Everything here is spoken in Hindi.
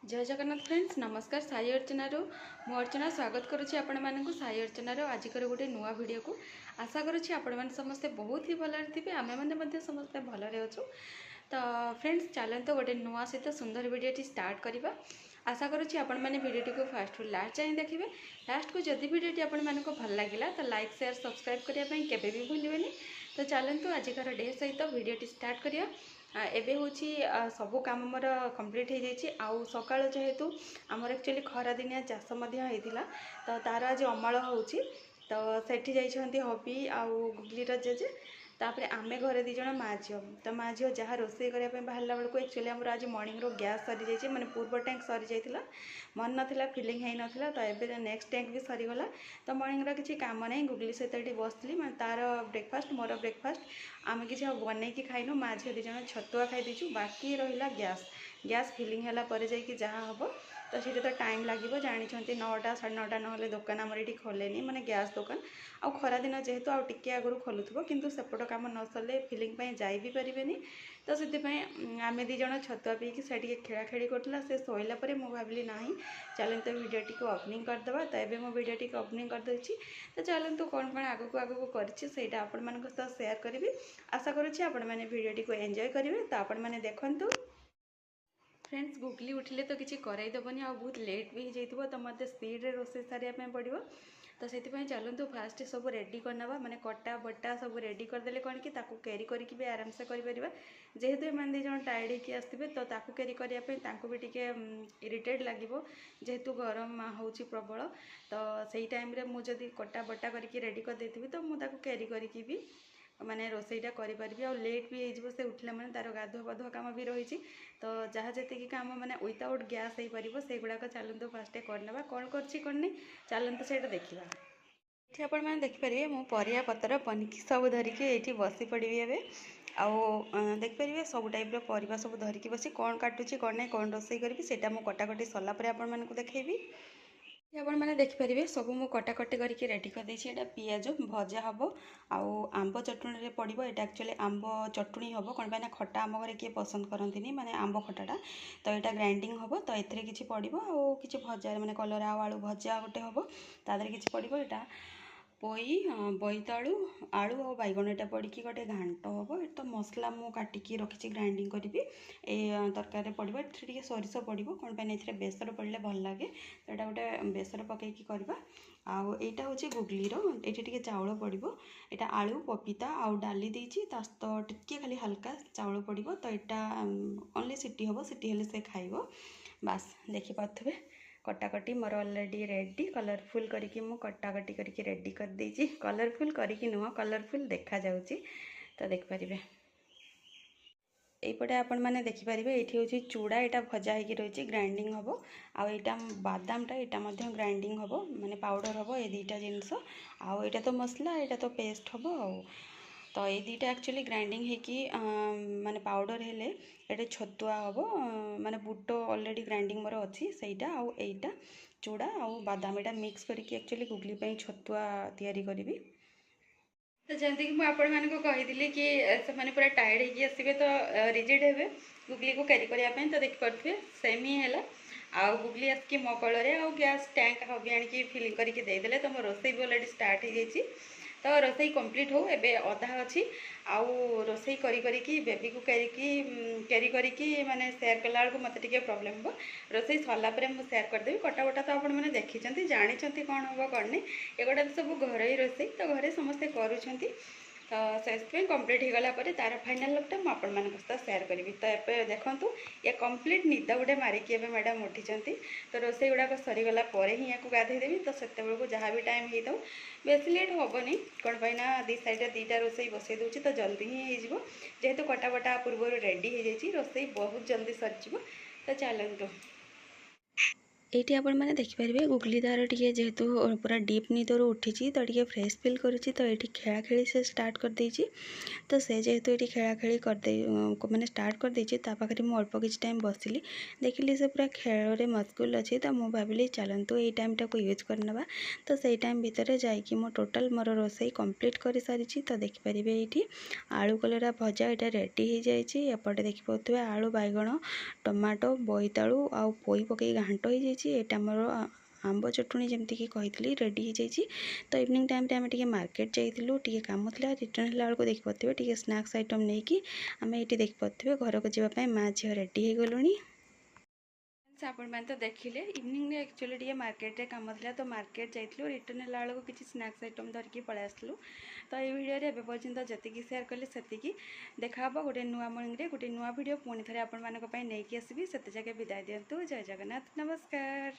जय जगन्नाथ फ्रेंड्स नमस्कार साई अर्चना मु अर्चना स्वागत करुच्ची आपण मानक साई अर्चना आजिकर गोटे नुआ वीडियो को आशा करुच्ची आपण मैंने समस्ते बहुत ही भल थे आम मैंने समस्ते भलरे अच्छु। तो फ्रेंड्स चलते गोटे नुआ सहित सुंदर वीडियो स्टार्ट करवा। आशा करुच्ची आपण मैंने वीडियो को फास्ट रु लास्ट जाए देखिए। लास्ट को जदि वीडियो आपण मानक भल लगे तो लाइक शेयर सब्सक्राइब करने केवे भी भूलें। तो चलतु आजिकार डे सहित वीडियो स्टार्ट करिया। एबे होची सबु काम मोर कंप्लीट हो जाइए। आउ सकाळ जेहेतु आमर एक्चुअली खरा दिनिया चाष होता तो तार आज अमल होची तो सेठी जाइछंती हबी आउ गुगलीर जेजे तापर आमे घरे दीज माँ झील तो माँ झील जहाँ रोषे करने बाहर बेलू एक्चुअली आम आज मॉर्निंग रो गैस सरी जाइए माने पूर्व टैंक सरी जाइए मन नाला फिलिंग है नाला तो ये नेक्स्ट टैंक भी सरीगला। तो मॉर्निंग रो किसी काम नहीं गुगली सहित ये बसली मैं तार ब्रेकफास्ट मोर ब्रेकफास्ट आम कि बनई खाइनु माँ झील दीज छतुआ खाई दीचु बाकी रहा गैस फिलिंग है जहाँ हम तो सीटा तो टाइम लगे जानते 9टा 9:30 ना दुकान आमर ये खोलेनी माने गैस दुकान आ खरा दिन जेहेतु आउ टिके आगु खोलुव किंतु सेपट काम न सरले फिलिंग जाई भी पारे तो से आम दीज छतुआ पीकी से खेलाखेली करला से शोला मुझे भाविली ना चलते वीडियो टी को ओपनिंग करदे। तो ये वीडियो टी ओपनिंग करदे तो चलतु कौन कौन आगू आगू करटा आपण मान सेयार करी। आशा करुच्ची आपण मैंने वीडियो टी को एंजॉय करेंगे। तो आपण मैंने देखु फ्रेंड्स गुगली उठिले तो किसी करईदेवनी आ बहुत लेट भी हो तो मत स्पीड रोसे सारे पड़ो। तो से चलतु फास्ट सब रेडी करना माने कटा बटा सब रेडी करदे कौन कि कैरी करके भी आराम से कर जेहेतु एम दीज टायर्ड होकर आसवे तो कैरी करने भी टे इरिटेट लगे जेहेतु गरम होची प्रबल। तो सही टाइम रे मुझे कटा बटा करके रेडी कर देती तो मुझे कैरी करके भी माने रोसईटा करें और लेट भी हो से उठला माने तार गाधुआ पाधुआ काम भी रही। तो जहाँ जी काम माने विदाउट गैस हो पार से गुड़ाक चलतु फास्ट करना कौन कर चलतु से देखा। ये आपण मैंने देखिपारे मु परिया पतर पनिकी सब धरिकी ये बसी पड़ी ए आउ देखिपारे सब टाइप परिवा सब धरिकी बसी कौन काटुची कौन नहीं कौन रोसई करी से कटाकटी सरला आपण मानक देखी। आपण मैंने देखिपारे सब मु कटाकटी करके रेडी कर देछि। एटा पियाज भजा हम आउ आंब चटुणी पड़ो। ये एक्चुअली आंब चटुणी हम कौन पाना खटा आम घर किए पसंद करती माने आंब खटाटा तो यहाँ ग्राइंडिंग हम तो ये किसी पड़ो आउ कि भजा माने कलरा आलू भजा गोटे हम तादर किसी पड़ो। यहाँ पोई बोईतालु आलू और बैगन यहाँ पड़ी गोटे घाट हम ये तो मसला मु काटिकी रखी ग्राइंडिंग करी ए तरकारी पड़ो। ये सोरिष पड़ो कौन पाई बेसर पड़े भल लगे तो यहाँ गोटे बेसर पकईकी करवा। आउ यहाँ हूँ गुगलीर ये चाउल पड़ो यहाँ आलू पपीता आउ डाली देती तो टिके खाली हल्का चाउल पड़ो तो यहाँ ओनली सीटी हम सीटी हेल्ले से खाइब बास देखिपे। कटाकटी मोर ऑलरेडी रेडी कलरफुल करके मु कटाकटी करके रेडी कर देछि कलरफुल करके नुह कलरफुल देखा जाउची। तो देख पारिबे एपटे आपण माने देखि पारिबे एठी होची चूड़ा एटा भजा हेकी रहिछि ग्राइंडिंग हबो आ एटा बादामटा एटा मध्ये ग्राइंडिंग हबो माने पाउडर हबो ए दुईटा जिंस आ एटा तो मसला एटा तो पेस्ट हबो आ तो ये दुईटा एक्चुअली ग्राइंडिंग हेकी माने पाउडर हेले ये छतुआ हम माने बुट ऑलरेडी ग्राइंडिंग मोर अच्छी सेटा आउ एटा चूड़ा आउ बादाम एटा मिक्स करके एक्चुअली गुगली पे छतुआ तैयारी करी। तो जमती कि मुझे कही कि से मैंने पूरा टायर्ड होसबे तो रिजिड हे गुगली को कैरी करने तो देखिपे सेम ही है आउ गुगली आसिक मो कलर आउ गैस टैंक हबी आनिकी फिलिंग करके देदेले तो मो रोसई भी ऑलरेडी स्टार्ट हो जाइए। तो रोसई कंप्लीट हो एबे अधा अच्छी आउ रोसई करी बेबी को कैरी करी माने शेयर कला बेलू मत टे प्रोब्लेम हो रोसई सरला मुझे शेयर करदेवी। कटा बटा तो आपने देखी जानते कौन हम कौन नहीं एगुड़ा तो सब घर ही रोसई तो घरे समस्ते करुँच तो से कम्प्लीट हो गला तार फाइनाल लुकटा मुझे सहित शेयर करी। तो ये देखूँ ये कम्प्लीट निद गोटे मारिकी मैडम उठी तो रोसई गुड़ाक सरीगला ही या गाधेदेवी तो से जहाँ भी टाइम हो बेस लेट हेनी कौन पाइना दी साइड दीटा रोसई बसई दूसरी तो जल्दी ही हो जेहेतु कटा बटा पूर्व रेडी हो जाइए रोसई बहुत जल्दी सरीज। तो चलतु एठी आपण मैंने देखिपारे गुगली तार टे जेहेतु पूरा डीप निदर उठी तो टे फ्रेश फिल करुच्ची तो ये खेला खेली से स्टार्ट कर देची। तो से जेहेतु ये खेला खेली करदे मैंने स्टार्ट कर देची पाखे मुझे अल्प किसी टाइम बसिली देखिली से पूरा खेल में मस्कुल अच्छी तो मुझे भाविली चलतु ये टाइम टाक यूज करना। तो से टाइम भितर जाकि मो टोटाल मोर रोसई कंप्लीट कर सारी। तो देखिपारे ये आलू कलरा भजा यहाँ रेडी हो जाए। एपटे देखिपे आलू बैगण टमाटो बोईतालु आ पोई पकई घांट हो जाए। यहाँ मोर आंब चटुणी जमीक कही रेडी हो जाए। तो इवनिंग टाइम आम टे मार्केट जाइलु टे कम था रिटर्न है बेलू देखिपे टे स्नाक्स आइटम नहीं कि आम ये देखिपे घर को जावाई माँ झील रेडी हो गलुणी। आपण मैंने तो देखिले इवनिंग एक्चुअली टे मार्केट रे काम था तो मार्केट जाइलु रिटर्न है बेलू किसी स्नाक्स आइटम धरिकी पलि आसलु। तो ये वीडियो रे पर्यंत जी सेयार कले से देखा गोटे नुआ मॉर्निंग रे गोटे नुआ वीडियो पुणी थे आपण मानक नहीं आसबि से जगह विदाय दिंतु। जय जगन्नाथ नमस्कार।